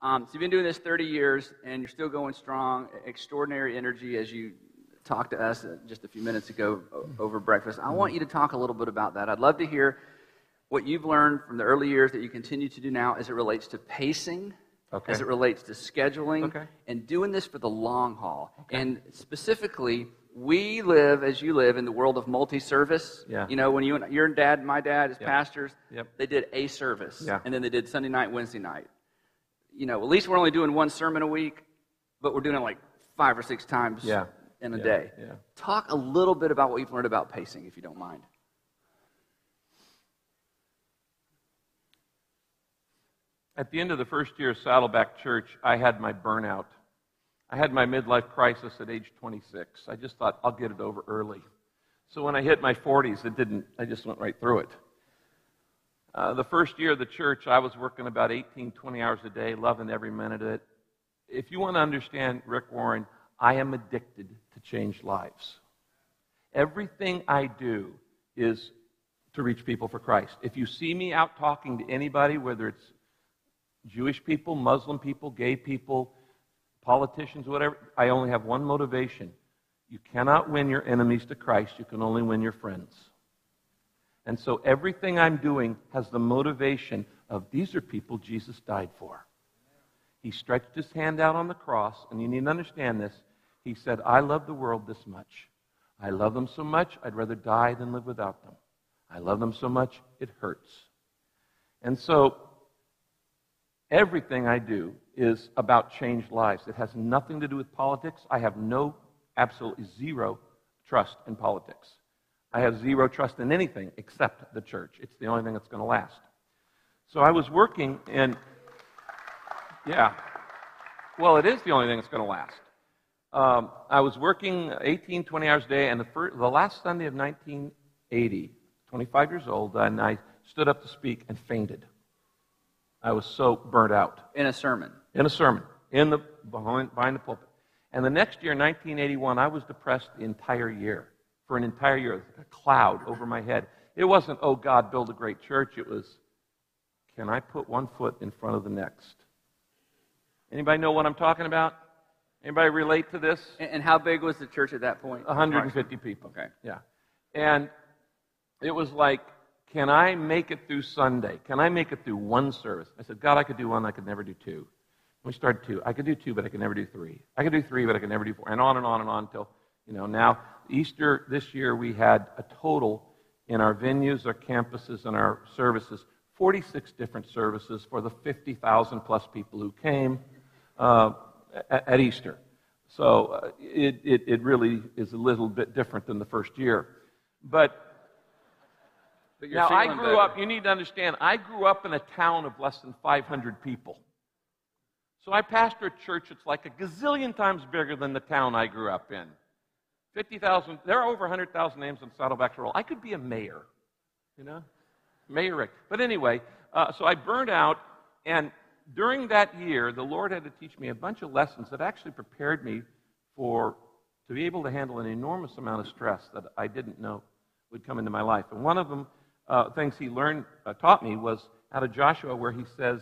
So you've been doing this 30 years, and you're still going strong. Extraordinary energy as you talked to us just a few minutes ago over breakfast. I want you to talk a little bit about that. I'd love to hear what you've learned from the early years that you continue to do now as it relates to pacing, as it relates to scheduling, and doing this for the long haul. And specifically, we live, as you live, in the world of multi-service. Yeah. You know, when your dad and my dad as pastors, Yep. they did a service, Yeah. and then they did Sunday night, Wednesday night. You know, at least we're only doing one sermon a week, but we're doing it like 5 or 6 times in a day. Yeah. Talk a little bit about what you've learned about pacing, if you don't mind. At the end of the first year of Saddleback Church, I had my burnout. I had my midlife crisis at age 26. I just thought, I'll get it over early. So when I hit my 40s, I just went right through it. The first year of the church, I was working about 18, 20 hours a day, loving every minute of it. If you want to understand Rick Warren, I am addicted to change lives. Everything I do is to reach people for Christ. If you see me out talking to anybody, whether it's Jewish people, Muslim people, gay people, politicians, whatever, I only have one motivation. You cannot win your enemies to Christ. You can only win your friends. And so everything I'm doing has the motivation of these are people Jesus died for. He stretched his hand out on the cross, and you need to understand this. He said, I love the world this much. I love them so much, I'd rather die than live without them. I love them so much, it hurts. And so everything I do is about changed lives. It has nothing to do with politics. I have absolutely zero trust in politics. I have zero trust in anything except the church. It's the only thing that's going to last. So I was working in, well, it is the only thing that's going to last. I was working 18, 20 hours a day, and the last Sunday of 1980, 25 years old, and I stood up to speak and fainted. I was so burnt out. In a sermon? In a sermon, behind the pulpit. And the next year, 1981, I was depressed the entire year. For an entire year, a cloud over my head. It wasn't, oh, God, build a great church. It was, can I put one foot in front of the next? Anybody know what I'm talking about? Anybody relate to this? And how big was the church at that point? 150 people. Okay. Yeah. And it was like, can I make it through Sunday? Can I make it through one service? I said, God, I could do one, I could never do two. We started 2. I could do 2, but I could never do 3. I could do 3, but I could never do 4. And on and on and on until, now Easter this year we had a total in our venues, our campuses, and our services, 46 different services for the 50,000 plus people who came at Easter. So it really is a little bit different than the first year. But now I grew up, you need to understand, I grew up in a town of less than 500 people. So I pastor a church that's like a gazillion times bigger than the town I grew up in. 50,000, there are over 100,000 names on Saddleback's roll. I could be a mayor, Mayor Rick. But anyway, so I burned out, and during that year, the Lord had to teach me a bunch of lessons that actually prepared me to be able to handle an enormous amount of stress that I didn't know would come into my life. And one of them, things he taught me was out of Joshua, where he says,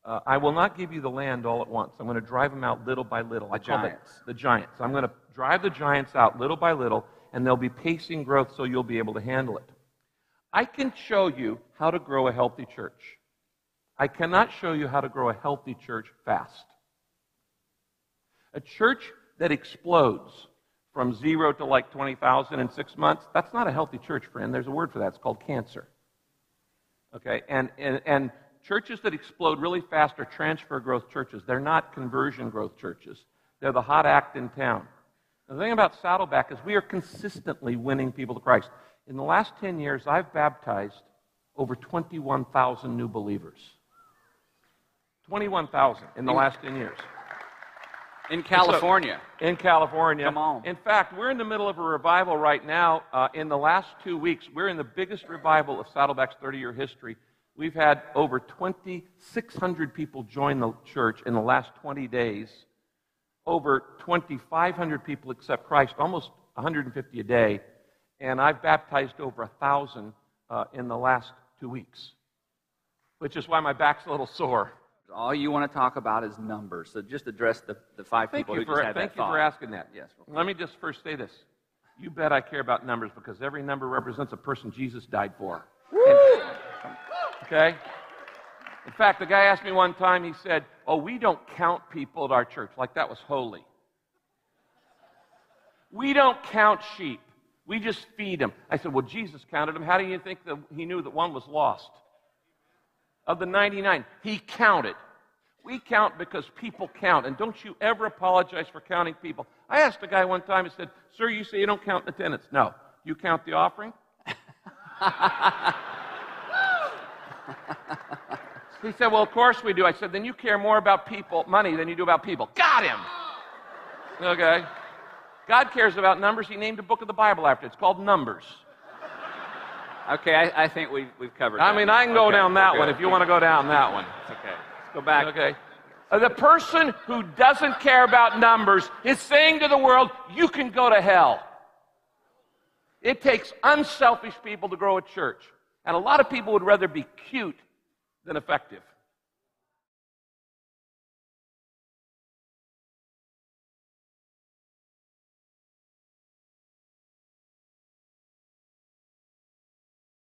I will not give you the land all at once. I'm going to drive them out little by little. The giants. The giants. I'm going to drive the giants out little by little, and they'll be pacing growth so you'll be able to handle it. I can show you how to grow a healthy church. I cannot show you how to grow a healthy church fast. A church that explodes from 0 to like 20,000 in 6 months, that's not a healthy church, friend. There's a word for that. It's called cancer. Okay? And churches that explode really fast are transfer growth churches. They're not conversion growth churches. They're the hot act in town. The thing about Saddleback is we are consistently winning people to Christ. In the last 10 years, I've baptized over 21,000 new believers. 21,000 in the last 10 years. In California. In California. Come on. In fact, we're in the middle of a revival right now. In the last 2 weeks, we're in the biggest revival of Saddleback's 30-year history. We've had over 2,600 people join the church in the last 20 days. Over 2,500 people accept Christ, almost 150 a day. And I've baptized over 1,000 in the last 2 weeks, which is why my back's a little sore. all you want to talk about is numbers. So just address the five people who just had that Thank you thought. for asking that. Yes. Let me just first say this. You bet I care about numbers because every number represents a person Jesus died for. Okay? In fact, the guy asked me one time, he said, oh, we don't count people at our church. Like that was holy. We don't count sheep. We just feed them. I said, well, Jesus counted them. How do you think that he knew that one was lost? Of the 99, he counted. We count because people count. And don't you ever apologize for counting people. I asked a guy one time, I said, sir, you say you don't count attendance. No. You count the offering? He said, well, of course we do. I said, then you care more about money than you do about people. Got him! Okay. God cares about numbers. He named a book of the Bible after it. It's called Numbers. Okay, I think we've covered that. I mean, I can go down that one if you want to go down that one. It's okay. Let's go back. Okay. The person who doesn't care about numbers is saying to the world, you can go to hell. It takes unselfish people to grow a church. And a lot of people would rather be cute than effective.